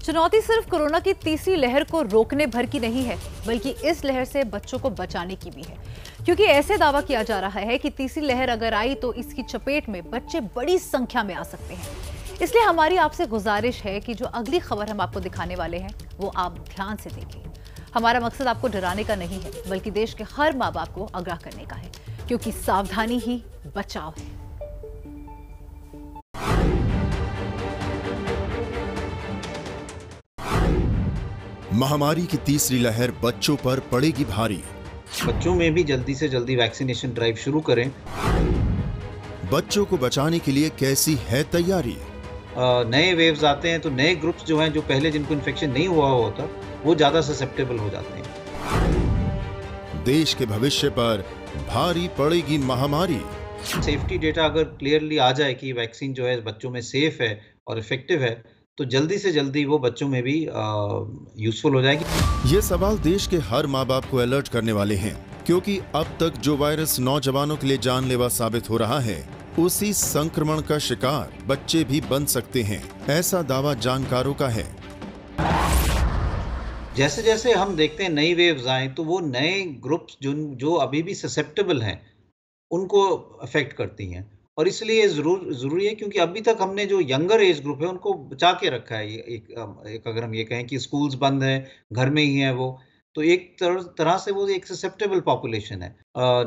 चुनौती सिर्फ कोरोना की तीसरी लहर को रोकने भर की नहीं है, बल्कि इस लहर से बच्चों को बचाने की भी है। क्योंकि ऐसे दावा किया जा रहा है कि तीसरी लहर अगर आई तो इसकी चपेट में बच्चे बड़ी संख्या में आ सकते हैं। इसलिए हमारी आपसे गुजारिश है कि जो अगली खबर हम आपको दिखाने वाले हैं वो आप ध्यान से देखें। हमारा मकसद आपको डराने का नहीं है, बल्कि देश के हर माँ बाप को आगाह करने का है, क्योंकि सावधानी ही बचाव है। महामारी की तीसरी लहर बच्चों पर पड़ेगी भारी। बच्चों में भी जल्दी से जल्दी वैक्सीनेशन ड्राइव शुरू करें। बच्चों को बचाने के लिए कैसी है तैयारी? नए वेव्स आते हैं तो नए ग्रुप्स जो हैं, जो पहले जिनको इन्फेक्शन नहीं हुआ होता, वो ज़्यादा ससेप्टेबल हो जाते हैं। देश के भविष्य पर भारी पड़ेगी महामारी। सेफ्टी डेटा अगर क्लियरली आ जाए कि वैक्सीन जो है बच्चों में सेफ है और इफेक्टिव है, तो जल्दी से जल्दी वो बच्चों में भी यूजफुल हो जाएगी। ये सवाल देश के हर माँ बाप को अलर्ट करने वाले हैं, क्योंकि अब तक जो वायरस नौजवानों के लिए जानलेवा साबित हो रहा है, उसी संक्रमण का शिकार बच्चे भी बन सकते हैं। ऐसा दावा जानकारों का है। जैसे जैसे हम देखते हैं नई वेव्स आए, तो वो नए ग्रुप्स जो अभी भी ससेप्टेबल हैं, उनको अफेक्ट करती हैं। और इसलिए ज़रूरी है, क्योंकि अभी तक हमने जो यंगर एज ग्रुप है उनको बचा के रखा है। एक अगर हम ये कहें कि स्कूल्स बंद हैं, घर में ही हैं वो, तो एक तरह से वो एक ससेप्टेबल पॉपुलेशन है।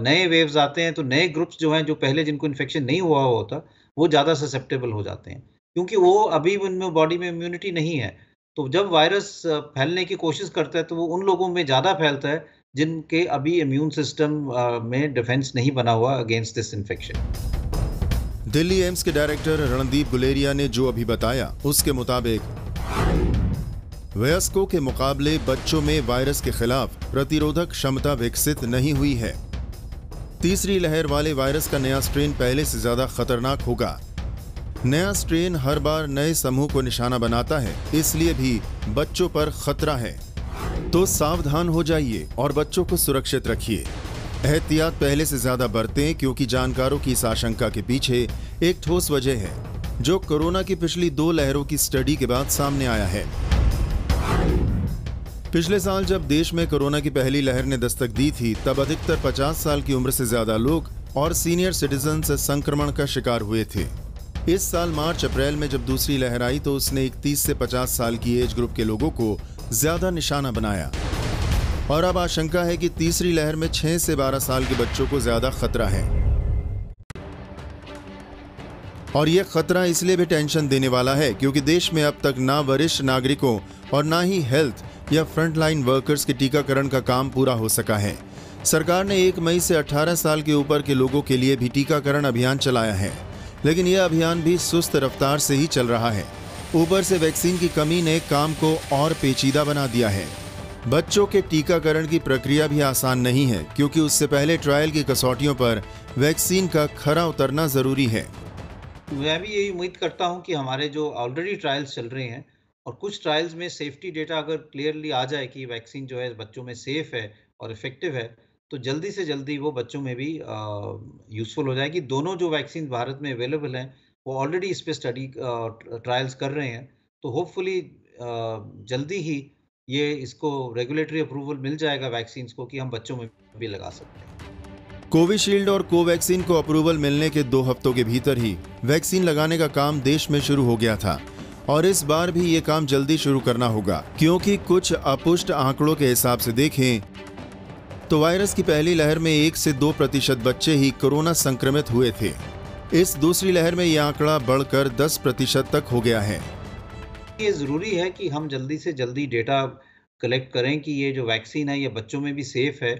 नए वेव्स आते हैं तो नए ग्रुप्स जो हैं, जो पहले जिनको इन्फेक्शन नहीं हुआ होता, वो ज़्यादा ससेप्टेबल हो जाते हैं, क्योंकि वो अभी उनमें बॉडी में इम्यूनिटी नहीं है। तो जब वायरस फैलने की कोशिश करता है तो वो उन लोगों में ज़्यादा फैलता है जिनके अभी इम्यून सिस्टम में डिफेंस नहीं बना हुआ against this infection. Delhi AIIMS के डायरेक्टर रणदीप गुलेरिया ने जो अभी बताया, उसके मुताबिक वयस्कों के मुकाबले बच्चों में वायरस के खिलाफ प्रतिरोधक क्षमता विकसित नहीं हुई है। तीसरी लहर वाले वायरस का नया स्ट्रेन पहले से ज्यादा खतरनाक होगा। नया स्ट्रेन हर बार नए समूह को निशाना बनाता है, इसलिए भी बच्चों पर खतरा है। तो सावधान हो जाइए और बच्चों को सुरक्षित रखिए। एहतियात पहले से ज्यादा बरतें, क्योंकि जानकारों की इस आशंका के पीछे एक ठोस वजह है, जो कोरोना की पिछली 2 लहरों की स्टडी के बाद सामने आया है। पिछले साल जब देश में कोरोना की पहली लहर ने दस्तक दी थी, तब अधिकतर 50 साल की उम्र से ज्यादा लोग और सीनियर सिटीजन से संक्रमण का शिकार हुए थे। इस साल मार्च अप्रैल में जब दूसरी लहर आई तो उसने 31 से 50 साल की एज ग्रुप के लोगों को ज्यादा निशाना बनाया। और अब आशंका है कि तीसरी लहर में 6 से 12 साल के बच्चों को ज्यादा खतरा है। और यह खतरा इसलिए भी टेंशन देने वाला है, क्योंकि देश में अब तक ना वरिष्ठ नागरिकों और ना ही हेल्थ या फ्रंटलाइन वर्कर्स के टीकाकरण का काम पूरा हो सका है। सरकार ने 1 मई से 18 साल के ऊपर के लोगों के लिए भी टीकाकरण अभियान चलाया है, लेकिन यह अभियान भी सुस्त रफ्तार से ही चल रहा है। ऊपर से वैक्सीन की कमी ने काम को और पेचीदा बना दिया है। बच्चों के टीकाकरण की प्रक्रिया भी आसान नहीं है, क्योंकि उससे पहले ट्रायल की कसौटियों पर वैक्सीन का खरा उतरना जरूरी है। मैं भी यही उम्मीद करता हूं कि हमारे जो ऑलरेडी ट्रायल्स चल रहे हैं, और कुछ ट्रायल्स में सेफ्टी डेटा अगर क्लियरली आ जाए कि वैक्सीन जो है बच्चों में सेफ है और इफेक्टिव है, तो जल्दी से जल्दी वो बच्चों में भी यूजफुल हो जाएगी। दोनों जो वैक्सीन भारत में अवेलेबल हैं, वो ऑलरेडी इस पे स्टडी ट्रायल्स कर रहे हैं, तो होपफुली जल्दी ही ये इसको रेगुलेटरी अप्रूवल मिल जाएगा वैक्सीन को, कि हम बच्चों में भी लगा सकते हैं। कोविशील्ड और कोवैक्सीन को अप्रूवल मिलने के 2 हफ्तों के भीतर ही वैक्सीन लगाने का काम देश में शुरू हो गया था, और इस बार भी ये काम जल्दी शुरू करना होगा, क्योंकि कुछ अपुष्ट आंकड़ों के हिसाब से देखें तो वायरस की पहली लहर में 1 से 2% बच्चे ही कोरोना संक्रमित हुए थे। इस दूसरी लहर में यह आंकड़ा बढ़कर 10% तक हो गया है। ये ज़रूरी है कि हम जल्दी से जल्दी डेटा कलेक्ट करें कि ये जो वैक्सीन है ये बच्चों में भी सेफ है,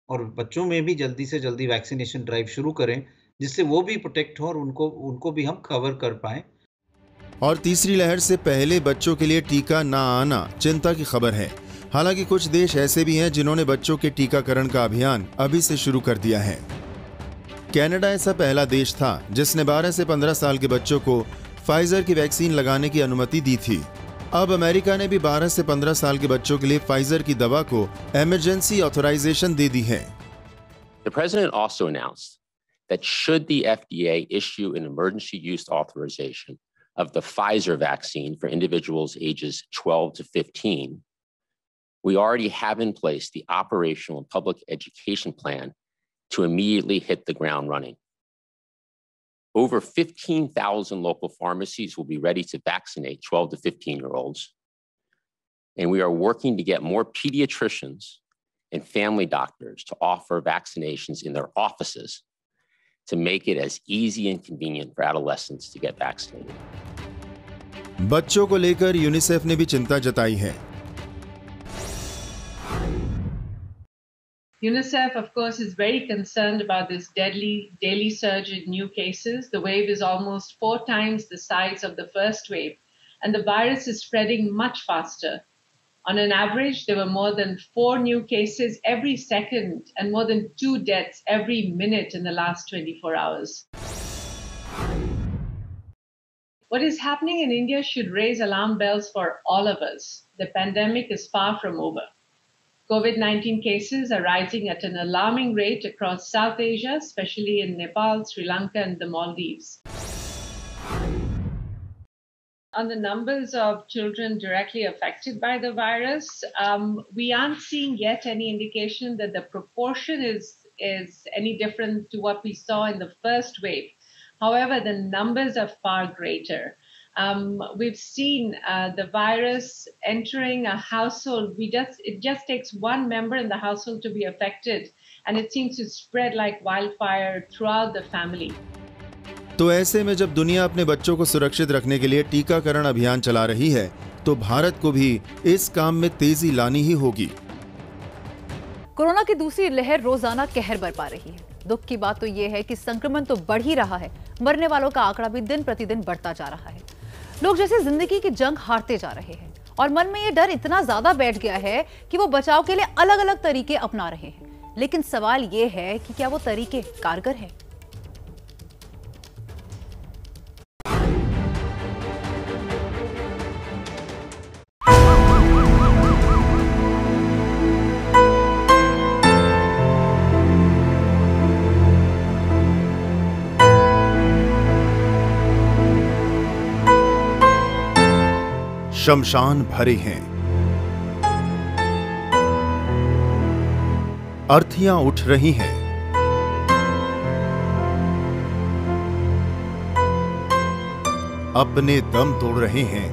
और बच्चों में भी जल्दी से जल्दी वैक्सीनेशन ड्राइव शुरू करें, जिससे वो भी प्रोटेक्ट हो और उनको भी हम कवर कर पाएं। और तीसरी लहर से पहले बच्चों के लिए टीका ना आना चिंता की खबर है। हालांकि कुछ देश ऐसे भी हैं जिन्होंने बच्चों के टीकाकरण का अभियान अभी से शुरू कर दिया है। कनाडा ऐसा पहला देश था जिसने 12 से 15 साल के बच्चों को फाइजर की वैक्सीन लगाने की अनुमति दी थी। अब अमेरिका ने भी 12 से 15 साल के बच्चों के लिए फाइजर की दवा को इमरजेंसी ऑथराइजेशन दे दी है। The president also announced that should the FDA issue an emergency use authorization of the Pfizer vaccine for individuals ages 12 to 15, we already have in place the operational and public education plan to immediately hit the ground running. Over 15,000 local pharmacies will be ready to vaccinate 12 to 15-year-olds. And we are working to get more pediatricians and family doctors to offer vaccinations in their offices to make it as easy and convenient for adolescents to get vaccinated. बच्चों को लेकर UNICEF ने भी चिंता जताई है। UNICEF, of course, is very concerned about this deadly daily surge in new cases. The wave is almost 4 times the size of the first wave, and the virus is spreading much faster. On an average, there were more than 4 new cases every second and more than 2 deaths every minute in the last 24 hours. What is happening in India should raise alarm bells for all of us. The pandemic is far from over. COVID-19 cases are rising at an alarming rate across South Asia, especially in Nepal, Sri Lanka, and the Maldives. On the numbers of children directly affected by the virus, we aren't seeing yet any indication that the proportion is any different to what we saw in the first wave. However, the numbers are far greater. We've seen the virus entering a household. It just takes one member in the household to be affected, and it seems to spread like wildfire throughout the family. तो ऐसे में जब दुनिया अपने बच्चों को सुरक्षित रखने के लिए टीकाकरण अभियान चला रही है, तो भारत को भी इस काम में तेजी लानी ही होगी। कोरोना की दूसरी लहर रोजाना कहर बरपा रही है। दुख की बात तो यह है कि संक्रमण तो बढ़ ही रहा है, मरने वालों का आंकड़ा भी दिन प्रतिदिन बढ़ता जा रहा है। लोग जैसे जिंदगी की जंग हारते जा रहे हैं और मन में यह डर इतना ज्यादा बैठ गया है कि वो बचाव के लिए अलग अलग तरीके अपना रहे हैं। लेकिन सवाल यह है कि क्या वो तरीके कारगर हैं? शमशान भरे हैं, अर्थियां उठ रही हैं, अपने दम तोड़ रहे हैं।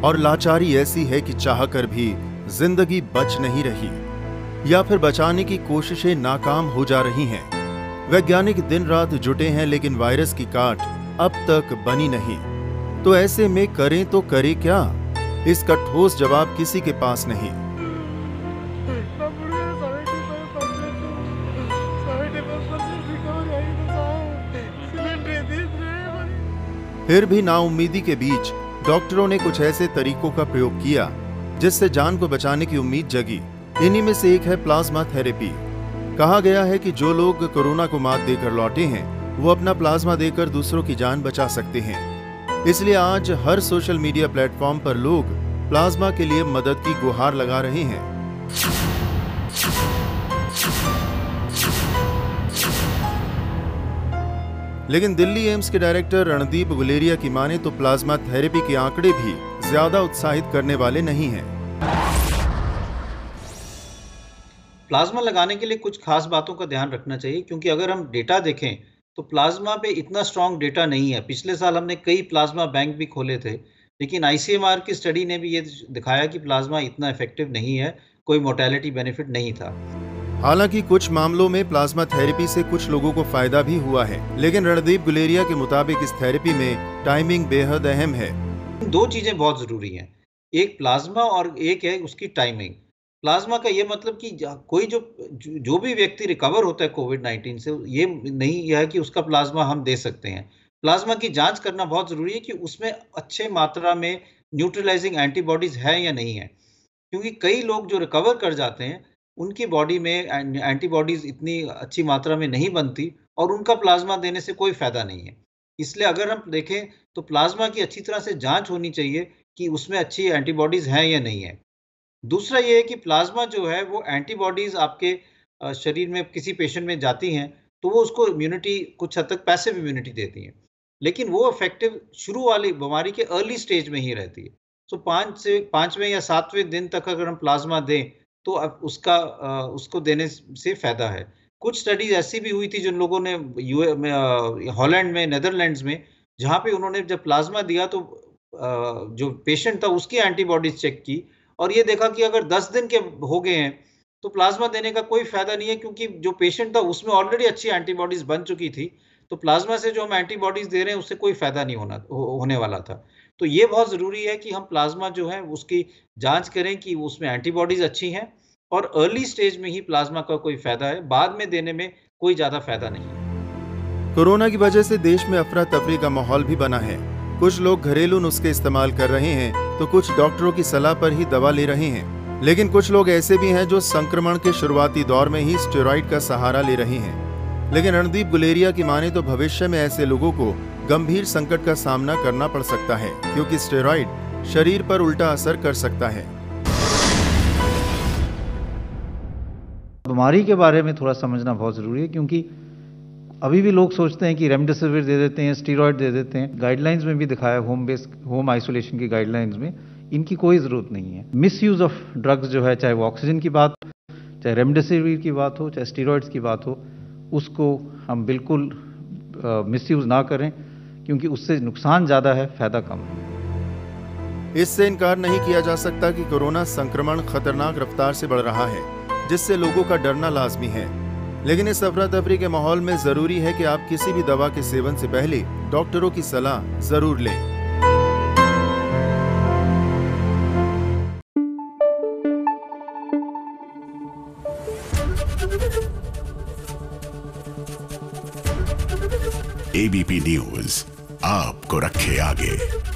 और लाचारी ऐसी है कि चाहकर भी जिंदगी बच नहीं रही, या फिर बचाने की कोशिशें नाकाम हो जा रही हैं। वैज्ञानिक दिन रात जुटे हैं, लेकिन वायरस की काट अब तक बनी नहीं। तो ऐसे में करें तो करें क्या? इसका ठोस जवाब किसी के पास नहीं। फिर भी नाउम्मीदी के बीच डॉक्टरों ने कुछ ऐसे तरीकों का प्रयोग किया जिससे जान को बचाने की उम्मीद जगी। इन्हीं में से एक है प्लाज्मा थेरेपी। कहा गया है कि जो लोग कोरोना को मात देकर लौटे हैं, वो अपना प्लाज्मा देकर दूसरों की जान बचा सकते हैं। इसलिए आज हर सोशल मीडिया प्लेटफॉर्म पर लोग प्लाज्मा के लिए मदद की गुहार लगा रहे हैं। लेकिन दिल्ली एम्स के डायरेक्टर रणदीप गुलेरिया की माने तो प्लाज्मा थेरेपी के आंकड़े भी ज्यादा उत्साहित करने वाले नहीं हैं। प्लाज्मा लगाने के लिए कुछ खास बातों का ध्यान रखना चाहिए, क्योंकि अगर हम डेटा देखें तो प्लाज्मा पे इतना स्ट्रॉन्ग डेटा नहीं है। पिछले साल हमने कई प्लाज्मा बैंक भी खोले थे, लेकिन आईसीएमआर की स्टडी ने भी ये दिखाया कि प्लाज्मा इतना इफेक्टिव नहीं है, कोई मोर्टेलिटी बेनिफिट नहीं था। हालांकि कुछ मामलों में प्लाज्मा थेरेपी से कुछ लोगों को फायदा भी हुआ है, लेकिन रणदीप गुलेरिया के मुताबिक इस थेरेपी में टाइमिंग बेहद अहम है। 2 चीजें बहुत जरूरी हैं, एक प्लाज्मा और एक है उसकी टाइमिंग। प्लाज्मा का ये मतलब कि कोई जो भी व्यक्ति रिकवर होता है कोविड-19 से, ये नहीं है कि उसका प्लाज्मा हम दे सकते हैं। प्लाज्मा की जांच करना बहुत जरूरी है कि उसमें अच्छे मात्रा में न्यूट्रलाइजिंग एंटीबॉडीज है या नहीं है, क्योंकि कई लोग जो रिकवर कर जाते हैं उनकी बॉडी में एंटीबॉडीज इतनी अच्छी मात्रा में नहीं बनती और उनका प्लाज्मा देने से कोई फायदा नहीं है। इसलिए अगर हम देखें तो प्लाज्मा की अच्छी तरह से जांच होनी चाहिए कि उसमें अच्छी एंटीबॉडीज हैं या नहीं है। दूसरा ये है कि प्लाज्मा जो है वो एंटीबॉडीज आपके शरीर में किसी पेशेंट में जाती हैं तो वो उसको इम्यूनिटी कुछ हद तक पैसिव इम्यूनिटी देती हैं, लेकिन वो इफेक्टिव शुरू वाली बीमारी के अर्ली स्टेज में ही रहती है। सो 5वें या 7वें दिन तक अगर हम प्लाज्मा दें तो अब उसको देने से फायदा है। कुछ स्टडीज ऐसी भी हुई थी जिन लोगों ने हॉलैंड में, नेदरलैंड्स में, जहाँ पे उन्होंने जब प्लाज्मा दिया तो जो पेशेंट था उसकी एंटीबॉडीज चेक की और ये देखा कि अगर 10 दिन के हो गए हैं तो प्लाज्मा देने का कोई फायदा नहीं है, क्योंकि जो पेशेंट था उसमें ऑलरेडी अच्छी एंटीबॉडीज बन चुकी थी। तो प्लाज्मा से जो हम एंटीबॉडीज दे रहे हैं उससे कोई फायदा नहीं होने वाला था। तो ये बहुत ज़रूरी है कि हम प्लाज्मा जो है उसकी जांच करें कि उसमें एंटीबॉडीज अच्छी हैं और अर्ली स्टेज में ही प्लाज्मा का कोई फायदा है, बाद में देने में कोई ज़्यादा फायदा नहीं है। कोरोना की वजह से देश में अफरा तफरी का माहौल भी बना है। कुछ लोग घरेलू नुस्खे इस्तेमाल कर रहे हैं तो कुछ डॉक्टरों की सलाह पर ही दवा ले रहे हैं, लेकिन कुछ लोग ऐसे भी हैं जो संक्रमण के शुरुआती दौर में ही स्टेरॉइड का सहारा ले रहे हैं। लेकिन रणदीप गुलेरिया की माने तो भविष्य में ऐसे लोगों को गंभीर संकट का सामना करना पड़ सकता है, क्योंकि स्टेरॉइड शरीर पर उल्टा असर कर सकता है। बीमारी के बारे में थोड़ा समझना बहुत ज़रूरी है, क्योंकि अभी भी लोग सोचते हैं कि रेमडेसिविर दे देते हैं, स्टीरॉयड दे देते हैं। गाइडलाइंस में भी दिखाया, होम आइसोलेशन की गाइडलाइंस में इनकी कोई ज़रूरत नहीं है। मिस यूज़ ऑफ ड्रग्स जो है, चाहे वो ऑक्सीजन की बात, चाहे रेमडेसिविर की बात हो, चाहे स्टीरॉयड्स की बात हो, उसको हम बिल्कुल मिस यूज़ ना करें, क्योंकि उससे नुकसान ज़्यादा है, फ़ायदा कम है। इससे इनकार नहीं किया जा सकता कि कोरोना संक्रमण खतरनाक रफ्तार से बढ़ रहा है, जिससे लोगों का डरना लाजमी है। लेकिन इस अफरा तफरी के माहौल में जरूरी है कि आप किसी भी दवा के सेवन से पहले डॉक्टरों की सलाह जरूर लें। एबीपी न्यूज आपको रखे आगे।